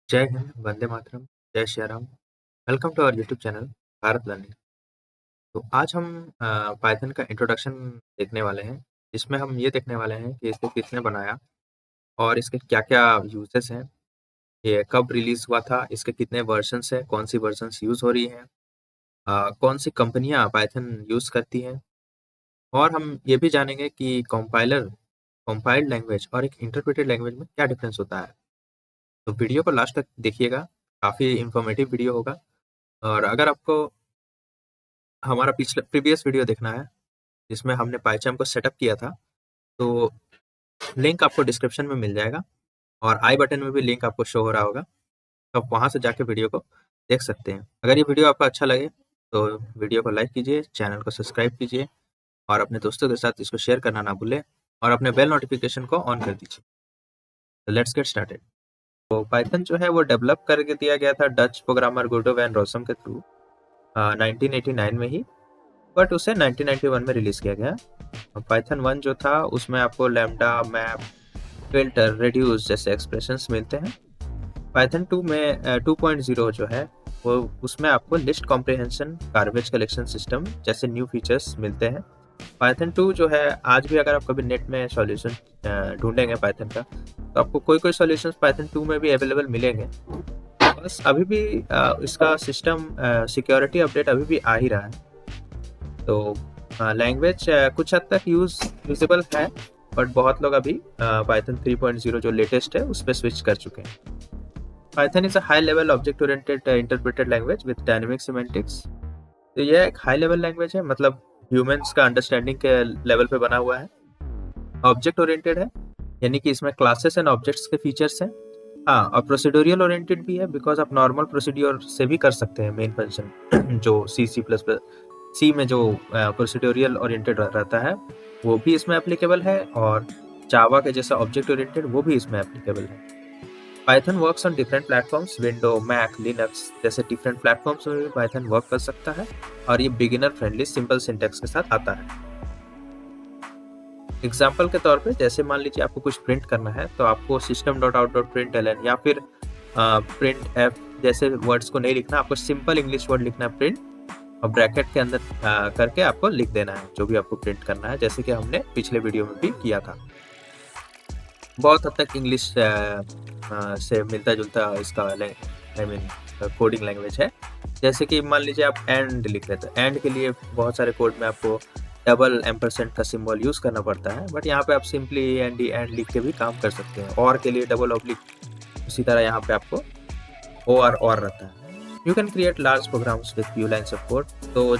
जय हिंद, वंदे मातरम, जय Shri Ram. Welcome to our YouTube channel Bharat learning. तो आज हम पाइथन का इंट्रोडक्शन देखने वाले हैं, जिसमें हम ये देखने वाले हैं कि इसको किसने बनाया और इसके क्या-क्या यूजेस हैं, ये कब रिलीज़ हुआ था, इसके कितने वर्जन्स हैं, कौन सी वर्जन्स यूज़ हो रही हैं, कौन सी कंपनियाँ पाइथन यूज़ करती हैं और हम ये भी जानेंगे कि कंपाइल्ड लैंग्वेज और एक इंटरप्रेटेड लैंग्वेज में क्या डिफरेंस होता है। तो वीडियो को लास्ट तक देखिएगा, काफ़ी इन्फॉर्मेटिव वीडियो होगा। और अगर आपको हमारा पिछला प्रीवियस वीडियो देखना है, जिसमें हमने पाइचाम को सेटअप किया था, तो लिंक आपको डिस्क्रिप्शन में मिल जाएगा और आई बटन में भी लिंक आपको शो हो रहा होगा, तो आप वहाँ से जाके वीडियो को देख सकते हैं। अगर ये वीडियो आपको अच्छा लगे, तो वीडियो को लाइक कीजिए, चैनल को सब्सक्राइब कीजिए और अपने दोस्तों के साथ इसको शेयर करना ना भूलें और अपने बेल नोटिफिकेशन को ऑन कर दीजिए। तो लेट्स गेट स्टार्टेड। तो पाइथन जो है वो डेवलप करके दिया गया था डच प्रोग्रामर गुडो वैन रोसम के थ्रू 1989 में ही, बट उसे 1991 में रिलीज़ किया गया। पाइथन 1 जो था उसमें आपको लैम्डा, मैप, फिल्टर, रेड्यूस जैसे एक्सप्रेशंस मिलते हैं। पाइथन 2 में 2.0 जो है वो उसमें आपको list comprehension, garbage collection system जैसे न्यू फीचर्स मिलते हैं। पाइथन 2 जो है आज भी अगर आप कभी नेट में सॉल्यूशन ढूंढेंगे पाइथन का, तो आपको कोई सॉल्यूशंस पाइथन 2 में भी अवेलेबल मिलेंगे। बस अभी भी इसका सिस्टम सिक्योरिटी अपडेट अभी भी आ ही रहा है। तो लैंग्वेज कुछ हद तक यूजेबल है, बट बहुत लोग अभी पाइथन 3.0 जो लेटेस्ट है उस पर स्विच कर चुके हैं। Python is a high level object oriented interpreted language with dynamic semantics. तो यह एक हाई लेवल लैंग्वेज है, मतलब ह्यूमंस का अंडरस्टैंडिंग के लेवल पे बना हुआ है। ऑब्जेक्ट ओरिएंटेड है, यानी कि इसमें क्लासेस एंड ऑब्जेक्ट्स के फीचर्स हैं। हाँ, और प्रोसीड्यूरियल ओरिएंटेड भी है, बिकॉज आप नॉर्मल प्रोसीड्योर से भी कर सकते हैं मेन फंक्शन जो सी में जो प्रोसीड्यूरियल ओरिएंटेड रहता है वो भी इसमें एप्लीकेबल है, और जावा के जैसा ऑब्जेक्ट ओरिएंटेड वो भी इसमें एप्लीकेबल है। Python works on different platforms, window, Mac, Linux जैसे डिफरेंट प्लेटफॉर्म्स में भी पाइथन वर्क कर सकता है, और ये बिगिनर फ्रेंडली सिंपल सिंटैक्स के साथ आता है। एग्जाम्पल के तौर पे जैसे मान लीजिए आपको कुछ प्रिंट करना है, तो आपको system.out.println या फिर प्रिंट एफ जैसे वर्ड्स को नहीं लिखना, आपको सिंपल इंग्लिश वर्ड लिखना है प्रिंट, और ब्रैकेट के अंदर करके आपको लिख देना है जो भी आपको प्रिंट करना है, जैसे कि हमने पिछले वीडियो में भी किया था। बहुत हद तक इंग्लिश से मिलता जुलता इसका कोडिंग लैंग्वेज है। जैसे कि मान लीजिए आप एंड लिख लेते हैं, एंड के लिए बहुत सारे कोड में आपको डबल एम्परसेंट का सिंबल यूज़ करना पड़ता है, बट यहाँ पे आप सिंपली एंड लिख के भी काम कर सकते हैं। और के लिए डबल ऑब्लिक, उसी तरह यहाँ पे आपको और रहता है। You can create large programmes with few lines of code. तो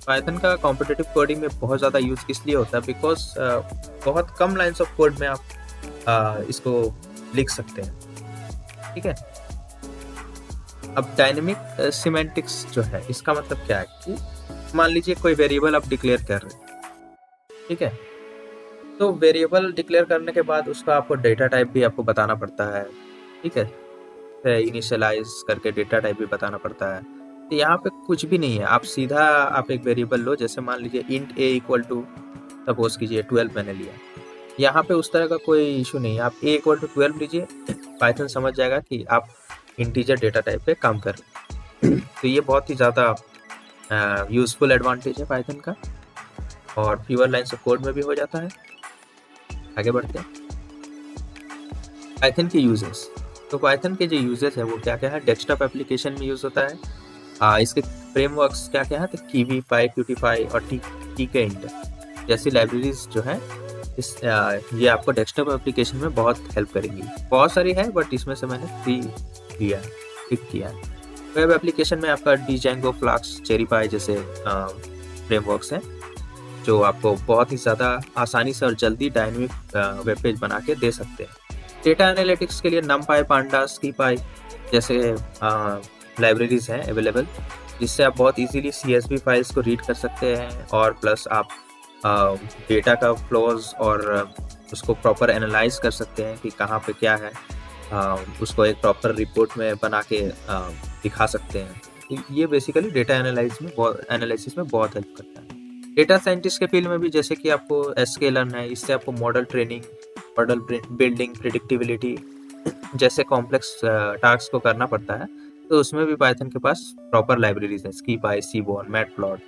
पाइथन का कॉम्पिटिटिव कोडिंग में बहुत ज़्यादा यूज़ इसलिए होता है बिकॉज बहुत कम लाइन्स ऑफ कोड में आप इसको लिख सकते हैं। ठीक है। अब डायनेमिक सिमेंटिक्स जो है, इसका मतलब क्या है कि मान लीजिए कोई वेरिएबल आप डिक्लेयर कर रहे हैं, ठीक है, तो वेरिएबल डिक्लेयर करने के बाद उसका आपको डेटा टाइप भी आपको बताना पड़ता है। ठीक है, इनिशियलाइज करके डेटा टाइप भी बताना पड़ता है। तो यहाँ पे कुछ भी नहीं है, आप सीधा आप एक वेरिएबल लो, जैसे मान लीजिए int a equal to suppose कीजिए 12 मैंने लिया। यहाँ पे उस तरह का कोई इशू नहीं है, आप ए इक्वल टू 12 लीजिए, पाइथन समझ जाएगा कि आप इंटीजर डेटा टाइप पे काम कर रहे हैं। तो ये बहुत ही ज़्यादा यूजफुल एडवांटेज है पाइथन का, और फ्यूअर लाइन्स ऑफ कोड में भी हो जाता है। आगे बढ़ते हैं। पाइथन के यूजेस, तो पाइथन के जो यूजेस है वो क्या क्या है। डेस्कटॉप एप्लीकेशन में यूज़ होता है। इसके फ्रेमवर्क्स क्या क्या है, तो कीवी, पाई, क्यूटीफाई और टीकेइंट जैसी लाइब्रेरीज जो है ये आपको डेस्कटॉप एप्लीकेशन में बहुत हेल्प करेंगी। बहुत सारी है, बट इसमें से मैंने 3 पिक किया है। वेब एप्लीकेशन में आपका डीजेंगो, फ्लास्क, चेरीपाई जैसे फ्रेमवर्क्स हैं जो आपको बहुत ही ज़्यादा आसानी से और जल्दी डायनेमिक वेब पेज बना के दे सकते हैं। डेटा एनालिटिक्स के लिए नमपाई, पांडास, स्कीपाई जैसे लाइब्रेरीज हैं अवेलेबल, जिससे आप बहुत इजीली CSV फाइल्स को रीड कर सकते हैं, और प्लस आप डेटा का फ्लोज और उसको प्रॉपर एनालाइज कर सकते हैं कि कहाँ पे क्या है, उसको एक प्रॉपर रिपोर्ट में बना के दिखा सकते हैं। ये बेसिकली डेटा एनालिसिस में बहुत हेल्प करता है। डेटा साइंटिस्ट के फील्ड में भी, जैसे कि आपको sklearn है, इससे आपको मॉडल ट्रेनिंग, मॉडल बिल्डिंग, प्रिडिक्टिबिलिटी जैसे कॉम्प्लेक्स टास्क को करना पड़ता है, तो उसमें भी पाइथन के पास प्रॉपर लाइब्रेरीज़ हैं, स्कीपाई, सीबॉर्न, मैटप्लॉट,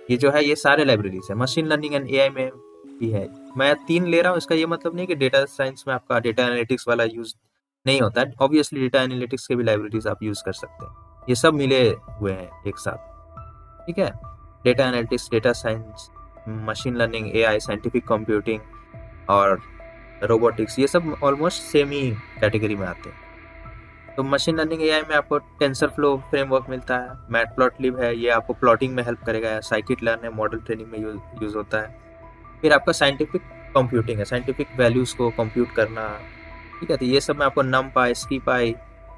ये जो है ये सारे लाइब्रेरीज़ हैं। मशीन लर्निंग एंड एआई में भी है। मैं 3 ले रहा हूँ, इसका ये मतलब नहीं कि डेटा साइंस में आपका डेटा एनालिटिक्स वाला यूज़ नहीं होता है। ऑब्वियसली डेटा एनालिटिक्स के भी लाइब्रेरीज़ आप यूज़ कर सकते हैं। ये सब मिले हुए हैं एक साथ, ठीक है? Data analytics, data science, machine learning, AI, scientific computing और रोबोटिक्स, ये सब ऑलमोस्ट सेम ही कैटेगरी में आते हैं। तो मशीन लर्निंग एआई में आपको टेंसरफ्लो फ्रेमवर्क मिलता है, मैटप्लॉटलिब है, ये आपको प्लॉटिंग में हेल्प करेगा, साइकिट-लर्न है, मॉडल ट्रेनिंग में यूज़ होता है। फिर आपका साइंटिफिक कंप्यूटिंग है, साइंटिफिक वैल्यूज़ को कंप्यूट करना, ठीक है? तो ये सब में आपको नमपाई, स्कीपाई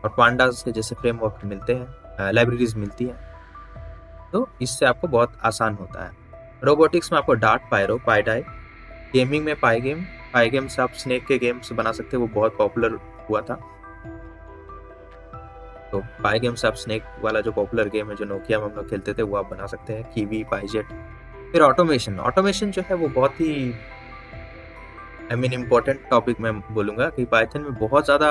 और पांडास के जैसे फ्रेमवर्क मिलते हैं, लाइब्रेरीज़ मिलती हैं। तो इससे आपको बहुत आसान होता है। रोबोटिक्स में आपको डार्ट, पायरो, पाइडाई, गेमिंग में पाइगेम से आप स्नेक के गेम्स बना सकते हैं, वो बहुत पॉपुलर हुआ था। तो पाइगेम से आप स्नेक वाला जो पॉपुलर गेम है, जो नोकिया में हम लोग खेलते थे, वो आप बना सकते हैं, कीवी, पाइजेट। फिर ऑटोमेशन जो है वो बहुत ही इम्पोर्टेंट टॉपिक मैं बोलूँगा कि पाइथन में बहुत ज़्यादा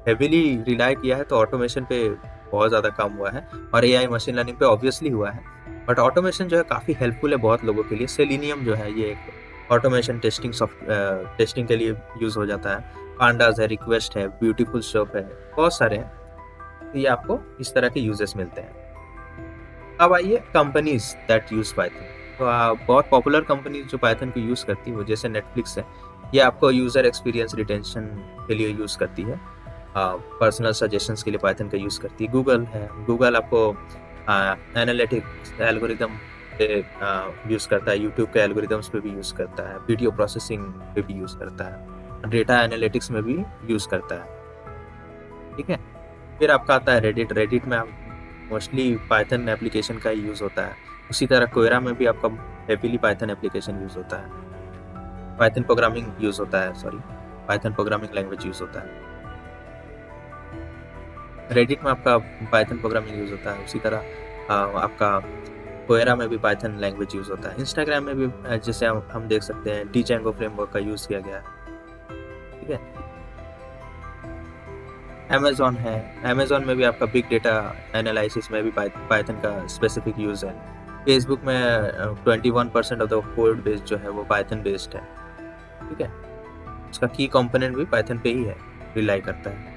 हेवीली रिलाय किया है, तो ऑटोमेशन पे बहुत ज़्यादा काम हुआ है और एआई मशीन लर्निंग पे ऑब्वियसली हुआ है। बट ऑटोमेशन जो है काफ़ी हेल्पफुल है बहुत लोगों के लिए। सेलेनियम जो है ये एक ऑटोमेशन टेस्टिंग के लिए यूज़ हो जाता है। पांडास है, रिक्वेस्ट है, ब्यूटीफुल शॉप है, बहुत सारे हैं। तो ये आपको इस तरह के यूजेस मिलते हैं। अब आइए कंपनीज दैट यूज पाइथन। तो बहुत पॉपुलर कंपनीज जो पाइथन को यूज़ करती है, वो जैसे नेटफ्लिक्स है, ये आपको यूज़र एक्सपीरियंस रिटेंशन के लिए यूज़ करती है, पर्सनल सजेशंस के लिए पाइथन का यूज़ करती है। गूगल है, गूगल आपको एनालिटिक्स एल्गोरिदम पे यूज़ करता है, यूट्यूब के एल्गोरिदम्स पे भी यूज़ करता है, वीडियो प्रोसेसिंग पे भी यूज़ करता है, डेटा एनालिटिक्स में भी यूज़ करता है, ठीक है? फिर आपका आता है रेडिट में आप मोस्टली पाइथन एप्लीकेशन का ही यूज़ होता है। उसी तरह कोयरा में भी आपका हेवीली पाइथन एप्लीकेशन यूज़ होता है, पाइथन प्रोग्रामिंग यूज़ होता है, sorry, Python programming language use होता है। रेडिट में आपका पाइथन प्रोग्रामिंग यूज़ होता है, उसी तरह आपका कोयरा में भी पाइथन लैंग्वेज यूज़ होता है। इंस्टाग्राम में भी जैसे हम देख सकते हैं डीजेंगो फ्रेमवर्क का यूज़ किया गया है, ठीक है? अमेज़न है, अमेज़न में भी आपका बिग डेटा एनालिसिस में भी पाइथन का स्पेसिफिक यूज़ है। फेसबुक में 21% ऑफ द कोड बेस जो है वो पाइथन बेस्ड है, ठीक है? उसका की कंपोनेंट भी पाइथन पे ही है, रिलाई करता है।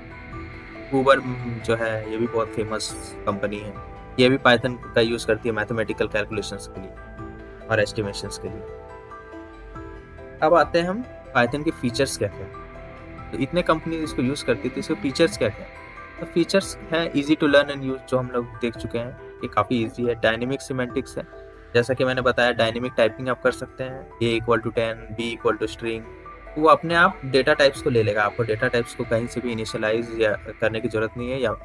उबर जो है ये भी बहुत फेमस कंपनी है, ये भी पाइथन का यूज़ करती है मैथमेटिकल कैलकुलेशंस के लिए और एस्टिमेशंस के लिए। अब आते हैं हम पाइथन के फीचर्स क्या-क्या हैं। तो इतने कंपनी इसको यूज़ करती है, तो इसके फीचर्स क्या-क्या हैं? तो फीचर्स हैं easy to learn and use, जो हम लोग देख चुके हैं, ये काफ़ी ईज़ी है। डायनेमिक सिमेंटिक्स है, जैसा कि मैंने बताया डायनेमिक टाइपिंग आप कर सकते हैं, A=10, B=स्ट्रिंग, वो अपने आप डेटा टाइप्स को ले लेगा। आपको डेटा टाइप्स को कहीं से भी इनिशियलाइज़ या करने की ज़रूरत नहीं है, या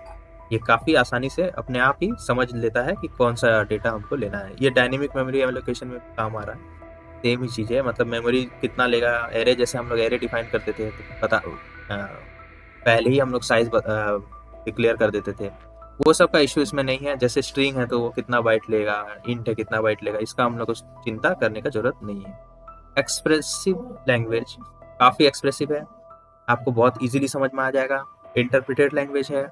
ये काफ़ी आसानी से अपने आप ही समझ लेता है कि कौन-सा डेटा हमको लेना है। ये डायनेमिक मेमोरी एलोकेशन में काम आ रहा है। सेम ही चीज़ है, मतलब मेमोरी कितना लेगा, एरे जैसे हम लोग एरे डिफाइन करते थे, तो पहले ही हम लोग साइज़ डिक्लेयर कर देते थे। वो सब का इश्यू इसमें नहीं है। जैसे स्ट्रिंग है तो वो कितना बाइट लेगा, इंट है कितना बाइट लेगा, इसका हम लोग को चिंता करने का ज़रूरत नहीं है। एक्सप्रेसिव लैंग्वेज, काफ़ी एक्सप्रेसिव है, आपको बहुत ईज़िली समझ में आ जाएगा। इंटरप्रेटेड लैंग्वेज है।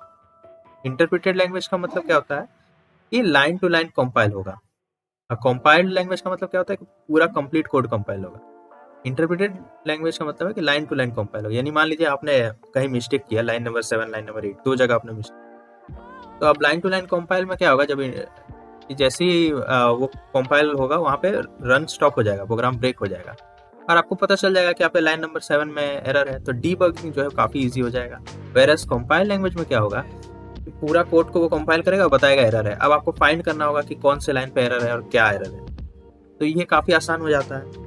इंटरप्रेटेड लैंग्वेज का मतलब क्या होता है? ये लाइन टू लाइन कंपाइल होगा। कंपाइल्ड लैंग्वेज का मतलब क्या होता है कि पूरा कंप्लीट कोड कंपाइल होगा। इंटरप्रेटेड लैंग्वेज का मतलब है कि लाइन टू लाइन कंपाइल होगा। यानी मान लीजिए आपने कहीं मिस्टेक किया, लाइन नंबर 7, लाइन नंबर 8, 2 जगह आपने मिस्टेक, तो अब लाइन टू लाइन कंपाइल में क्या होगा, जब कि जैसे ही वो कंपाइल होगा, वहाँ पे रन स्टॉप हो जाएगा, प्रोग्राम ब्रेक हो जाएगा और आपको पता चल जाएगा कि आपके लाइन नंबर 7 में एरर है, तो डीबगिंग जो है काफ़ी ईज़ी हो जाएगा। व्हेयरएज़ कंपाइल लैंग्वेज में क्या होगा, पूरा कोड को वो कंपाइल करेगा और बताएगा एरर है। अब आपको फाइंड करना होगा कि कौन से लाइन पे एरर है और क्या एरर है। तो ये काफ़ी आसान हो जाता है।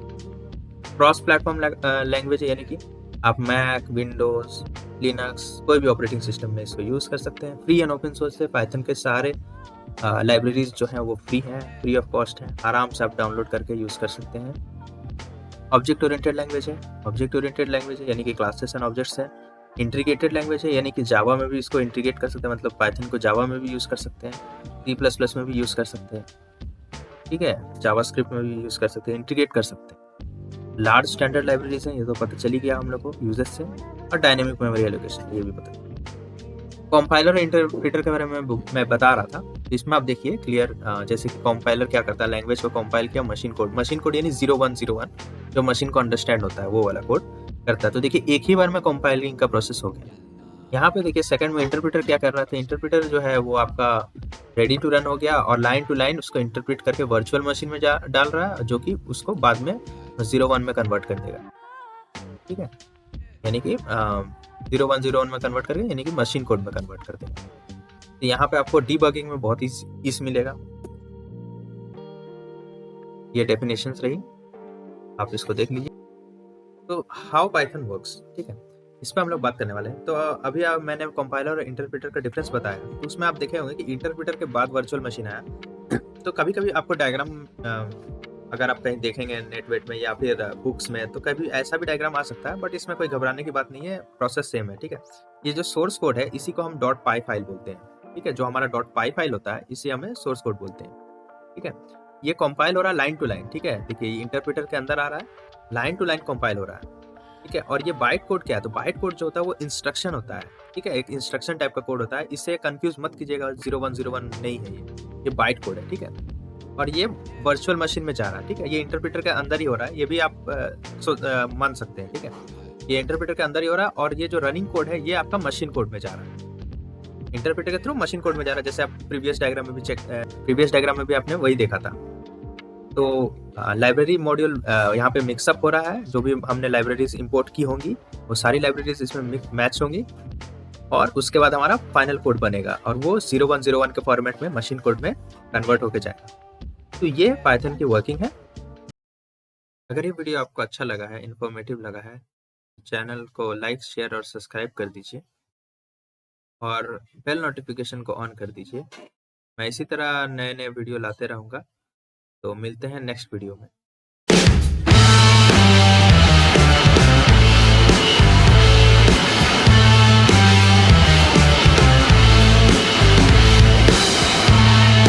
क्रॉस प्लेटफॉर्म लैंग्वेज है, यानी कि आप मैक, विंडोज़, लिनक्स, कोई भी ऑपरेटिंग सिस्टम में इसको यूज़ कर सकते हैं। फ्री एंड ओपन सोर्स है, पाइथन के सारे लाइब्रेरीज जो हैं वो फ्री हैं, फ्री ऑफ कॉस्ट हैं, आराम से आप डाउनलोड करके यूज़ कर सकते हैं। ऑब्जेक्ट ओरिएंटेड लैंग्वेज है, ऑब्जेक्ट ओरिएंटेड लैंग्वेज है यानी कि क्लासेस एंड ऑब्जेक्ट्स है। इंटीग्रेटेड लैंग्वेज है, यानी कि जावा में भी इसको इंटीग्रेट कर सकते हैं, मतलब पाइथन को जावा में भी यूज़ कर सकते हैं, C++ में भी यूज़ कर सकते हैं, ठीक है? जावास्क्रिप्ट में भी यूज़ कर सकते हैं, इंटीग्रेट कर सकते हैं। लार्ज स्टैंडर्ड लाइब्रेरीज हैं, ये तो पता चल ही गया हम लोग को यूजेस से, और डायनेमिक मेमोरी एलोकेशन ये भी पता। कंपाइलर और इंटरप्रेटर के बारे में मैं बता रहा था, इसमें आप देखिए क्लियर, जैसे कि कंपाइलर क्या करता है, लैंग्वेज को कंपाइल किया, मशीन कोड यानी 0101 जो मशीन को अंडरस्टैंड होता है वो वाला कोड करता है। तो देखिए एक ही बार में कंपाइलिंग का प्रोसेस हो गया। यहाँ पे देखिए सेकंड में इंटरप्रेटर क्या कर रहा था, इंटरप्रेटर जो है वो आपका रेडी टू रन हो गया और लाइन टू लाइन उसको इंटरप्रेट करके वर्चुअल मशीन में डाल रहा है, जो कि उसको बाद में 01 में कन्वर्ट कर देगा। ठीक है, यानी कि 0101 में कन्वर्ट करके यानी कि मशीन कोड में कन्वर्ट कर देगा। तो यहाँ पे आपको डीबगिंग में बहुत ही ईज मिलेगा। ये डेफिनेशंस रही, आप इसको देख लीजिए। तो हाउ पाइथन वर्क्स, ठीक है, इस पर हम लोग बात करने वाले हैं। तो अभी मैंने कंपाइलर और इंटरप्रेटर का डिफरेंस बताया, तो उसमें आप देखे होंगे कि इंटरप्रेटर के बाद वर्चुअल मशीन आया। तो कभी कभी आपको डायग्राम, अगर आप कहीं देखेंगे नेट वेट में या फिर बुक्स में, तो कभी ऐसा भी डायग्राम आ सकता है, बट इसमें कोई घबराने की बात नहीं है, प्रोसेस सेम है। ठीक है, ये जो सोर्स कोड है इसी को हम डॉट पाई फाइल बोलते हैं। ठीक है, जो हमारा डॉट पाई फाइल होता है इसे हमें सोर्स कोड बोलते हैं। ठीक है, ये कंपाइल हो रहा है लाइन टू लाइन। ठीक है, देखिए ये इंटरप्रेटर के अंदर आ रहा है, लाइन टू लाइन कंपाइल हो रहा है। ठीक है, और ये बाइट कोड क्या है, तो बाइट कोड जो होता है वो इंस्ट्रक्शन होता है। ठीक है, एक इंस्ट्रक्शन टाइप का कोड होता है, इससे कंफ्यूज मत कीजिएगा, 0101 नहीं है ये बाइट कोड है। ठीक है, और ये वर्चुअल मशीन में जा रहा है। ठीक है, ये इंटरप्रेटर के अंदर ही हो रहा है, ये भी आप मान सकते हैं। ठीक है, ये इंटरप्रेटर के अंदर ही हो रहा है, और ये जो रनिंग कोड है ये आपका मशीन कोड में जा रहा है, इंटरप्रेटर के थ्रू मशीन कोड में जा रहा है। जैसे आप प्रीवियस डायग्राम में भी आपने वही देखा था। तो लाइब्रेरी मॉड्यूल यहाँ पे मिक्सअप हो रहा है, जो भी हमने लाइब्रेरीज इंपोर्ट की होंगी वो सारी लाइब्रेरीज इसमें मैच होंगी, और उसके बाद हमारा फाइनल कोड बनेगा और वो 0101 के फॉर्मेट में मशीन कोड में कन्वर्ट होकर जाएगा। तो ये पाइथन की वर्किंग है। अगर ये वीडियो आपको अच्छा लगा है, इन्फॉर्मेटिव लगा है, चैनल को लाइक शेयर और सब्सक्राइब कर दीजिए, और बेल नोटिफिकेशन को ऑन कर दीजिए। मैं इसी तरह नए नए वीडियो लाते रहूँगा। तो मिलते हैं नेक्स्ट वीडियो में।